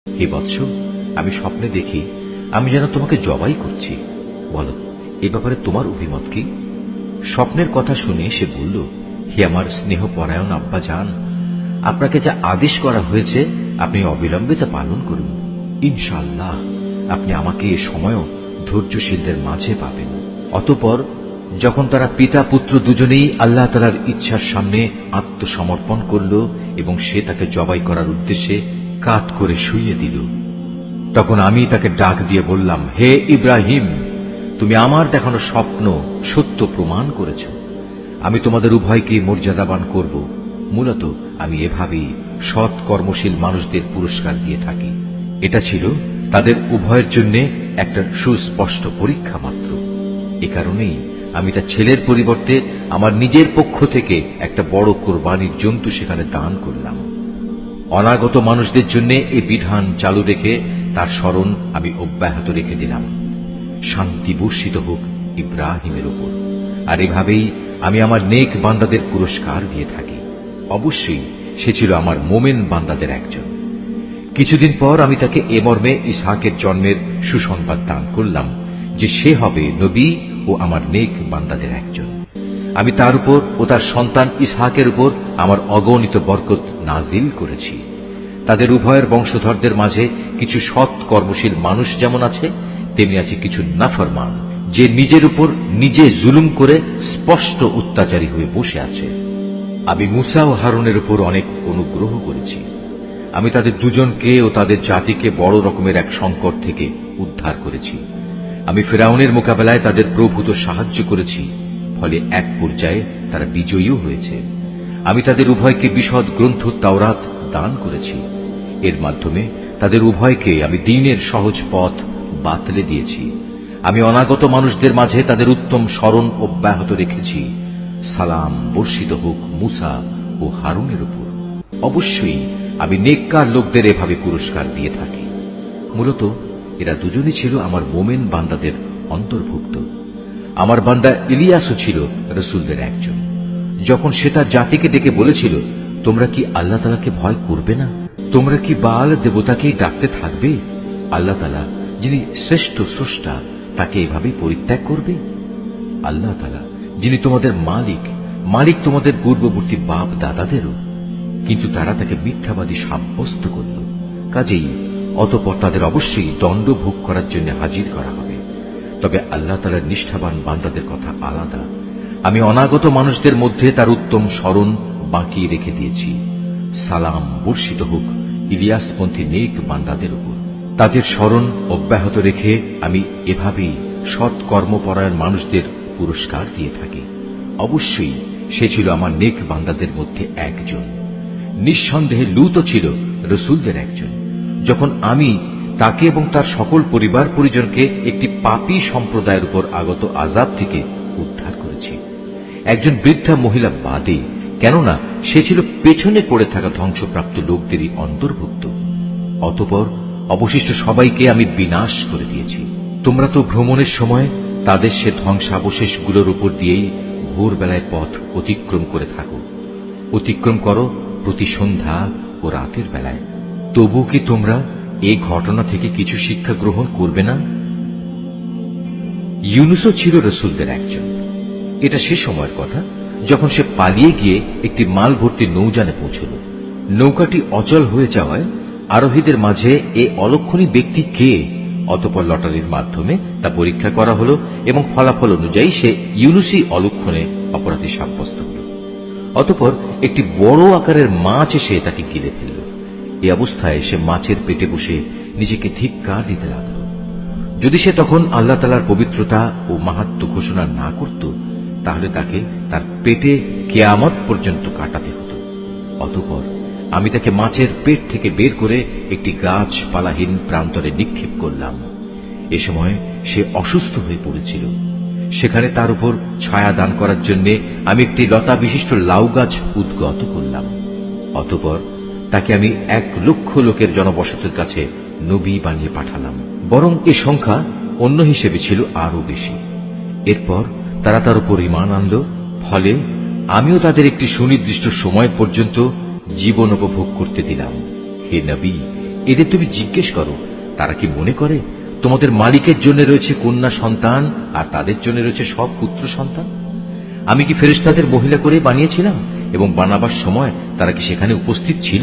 হে বৎস, আমি স্বপ্নে দেখি আমি যেন তোমাকে জবাই করছি। বলো, এ ব্যাপারে তোমার অভিমত কি? স্বপ্নের কথা শুনে সে বলল, হে আমার স্নেহ পরায়ণ আব্বা জান, আপনাকে যা আদেশ করা হয়েছে আপনি অবিলম্বে তা পালন করুন। ইনশাআল্লাহ আপনি আমাকে এ সময়ও ধৈর্যশীলদের মাঝে পাবেন। অতঃপর যখন তারা পিতা পুত্র দুজনেই আল্লাহ তাআলার ইচ্ছার সামনে আত্মসমর্পণ করল এবং সে তাকে জবাই করার উদ্দেশ্যে কাত করে শুইয়ে দিল, তখন আমি তাকে ডাক দিয়ে বললাম, হে ইব্রাহিম, তুমি আমার দেখানো স্বপ্ন সত্য প্রমাণ করেছ। আমি তোমাদের উভয়কে মর্যাদাবান করব। মূলত আমি এভাবেই সৎ কর্মশীল মানুষদের পুরস্কার দিয়ে থাকি। এটা ছিল তাদের উভয়ের জন্য একটা সুস্পষ্ট পরীক্ষা মাত্র। এ কারণেই আমি তার ছেলের পরিবর্তে আমার নিজের পক্ষ থেকে একটা বড় কোরবানির জন্তু সেখানে দান করলাম। অনাগত মানুষদের জন্য এই বিধান চালু রেখে তার স্মরণ আমি অব্যাহত রেখে দিলাম। শান্তি বর্ষিত হোক ইব্রাহিমের উপর। আর এভাবেই আমি আমার নেক বান্দাদের পুরস্কার দিয়ে থাকি। অবশ্যই সে ছিল আমার মোমেন বান্দাদের একজন। কিছুদিন পর আমি তাকে এ মর্মে ইসহাকের জন্মের সুসংবাদ দান করলাম যে সে হবে নবী ও আমার নেক বান্দাদের একজন। আমি তার উপর ও তার সন্তান ইসহাকের উপর আমার অগণিত বরকত নাজিল করেছি। তাদের উভয়ের বংশধরদের মাঝে কিছু সৎ কর্মশীল মানুষ যেমন আছে, তেমনি আছে কিছু নাফরমান, যে নিজের উপর নিজে জুলুম করে স্পষ্ট অত্যাচারী হয়ে বসে আছে। আমি মুসা ও হারুনের উপর অনেক অনুগ্রহ করেছি। আমি তাদের দুজনকে ও তাদের জাতিকে বড় রকমের এক সংকট থেকে উদ্ধার করেছি। আমি ফিরআউনের মোকাবেলায় তাদের প্রভূত সাহায্য করেছি, ফলে এক পর্যায়ে তারা বিজয়ীও হয়েছে। আমি তাদের উভয়কে বিশদ গ্রন্থ তাওরাত দান করেছি। এর মাধ্যমে তাদের উভয়কে আমি দ্বীনের সহজ পথ বাতলে দিয়েছি। আমি অনাগত মানুষদের মাঝে তাদের উত্তম স্মরণ অব্যাহত রেখেছি। সালাম বর্ষিত হোক মুসা ও হারুনের উপর। অবশ্যই আমি নেককার লোকদের এভাবে পুরস্কার দিয়ে থাকি। মূলত এরা দুজনই ছিল আমার মোমেন বান্দাদের অন্তর্ভুক্ত। আমার বান্দা ইলিয়াসও ছিল রসুলদের একজন। যখন সে তার জাতিকে ডেকে বলেছিল, তোমরা কি আল্লাহ তাআলাকে ভয় করবে না? তোমরা কি বাল দেবতাকেই ডাকতে থাকবে? আল্লাহ তাআলা যিনি শ্রেষ্ঠ স্রষ্টা, তাকে এভাবেই পরিত্যাগ করবে? আল্লাহ তাআলা যিনি তোমাদের মালিক তোমাদের পূর্ববর্তী বাপ দাদাদেরও। কিন্তু তারা তাকে মিথ্যাবাদী সাব্যস্ত করল। কাজেই অতঃপর তাদের অবশ্যই দণ্ড ভোগ করার জন্য হাজির করা হবে। তবে আল্লাহ তাআলার নিষ্ঠাবান বান্দাদের কথা আলাদা। আমি অনাগত মানুষদের মধ্যে তার উত্তম স্মরণ বাকি রেখে দিয়েছি। সালাম বর্ষিত হোক ইলিয়াসপন্থী নেক বান্দাদের উপর। তাদের স্মরণ অব্যাহত রেখে আমি এভাবেই সৎ কর্মপরায়ণ মানুষদের পুরস্কার দিয়ে থাকি। অবশ্যই সে ছিল আমার নেক বান্দাদের মধ্যে একজন। নিঃসন্দেহে লূতও ছিল রসুলদের একজন। যখন আমি তাকে এবং তার সকল পরিবার পরিজনকে একটি পাপী সম্প্রদায়ের উপর আগত আযাব থেকে উদ্ধার করেছি, একজন বৃদ্ধা মহিলা বাদে, কেননা সে ছিল পেছনে পড়ে থাকা ধ্বংসপ্রাপ্ত লোকদেরই অন্তর্ভুক্ত। অতঃপর অবশিষ্ট সবাইকে আমি বিনাশ করে দিয়েছি। তোমরা তো ভ্রমণের সময় তাদের সে ধ্বংসাবশেষগুলোর উপর দিয়েই ভোরবেলায় পথ অতিক্রম করে থাকো। অতিক্রম করো প্রতি সন্ধ্যা ও রাতের বেলায়। তবু কি তোমরা এই ঘটনা থেকে কিছু শিক্ষা গ্রহণ করবে না? ইউনুসও ছিল রসুলদের একজন। এটা সে সময়ের কথা যখন সে পালিয়ে গিয়ে একটি মাল ভর্তি নৌযানে পৌঁছল। নৌকাটি অচল হয়ে যাওয়ায় আরোহীদের মাঝে এ অলক্ষণী ব্যক্তি কে? অতঃপর লটারির মাধ্যমে তা পরীক্ষা করা হল এবং ফলাফল অনুযায়ী সে ইউনুসই অলক্ষণে অপরাধী সাব্যস্ত হল। অতঃপর একটি বড় আকারের মাছ এসে তাকে গিলে ফেলল। এই অবস্থায় সে মাছের পেটে বসে নিজেকে ধিক্কার দিতে লাগল। যদি সে তখন আল্লাহ তাআলার পবিত্রতা ও মাহাত্ম্য ঘোষণা না করত, তাহলে তাকে তার পেটে কিয়ামত পর্যন্ত কাটাতে হতো। অতঃপর আমি তাকে মাছের পেট থেকে বের করে একটি গাছপালাহীন প্রান্তরে নিক্ষেপ করলাম। এ সময় সে অসুস্থ হয়ে পড়েছিল। সেখানে তার উপর ছায়া দান করার জন্য আমি একটি লতা বিশিষ্ট লাউ গাছ উদ্গত করলাম। অতঃপর তাকে আমি 1,00,000 লোকের জনবসতির কাছে নবী বানিয়ে পাঠালাম। বরং এ সংখ্যা অন্য হিসেবে ছিল আরো বেশি। এরপর তারা তার উপর ঈমান আনল। ফলে আমিও তাদের একটি সুনির্দিষ্ট সময় পর্যন্ত জীবন উপভোগ করতে দিলাম। হে নবী, এদের তুমি জিজ্ঞেস করো, তারা কি মনে করে তোমাদের মালিকের জন্য রয়েছে কন্যা সন্তান আর তাদের জন্য রয়েছে সব পুত্র সন্তান? আমি কি ফেরেশতাদের মহিলা করে বানিয়েছিলাম এবং বানাবার সময় তারা কি সেখানে উপস্থিত ছিল?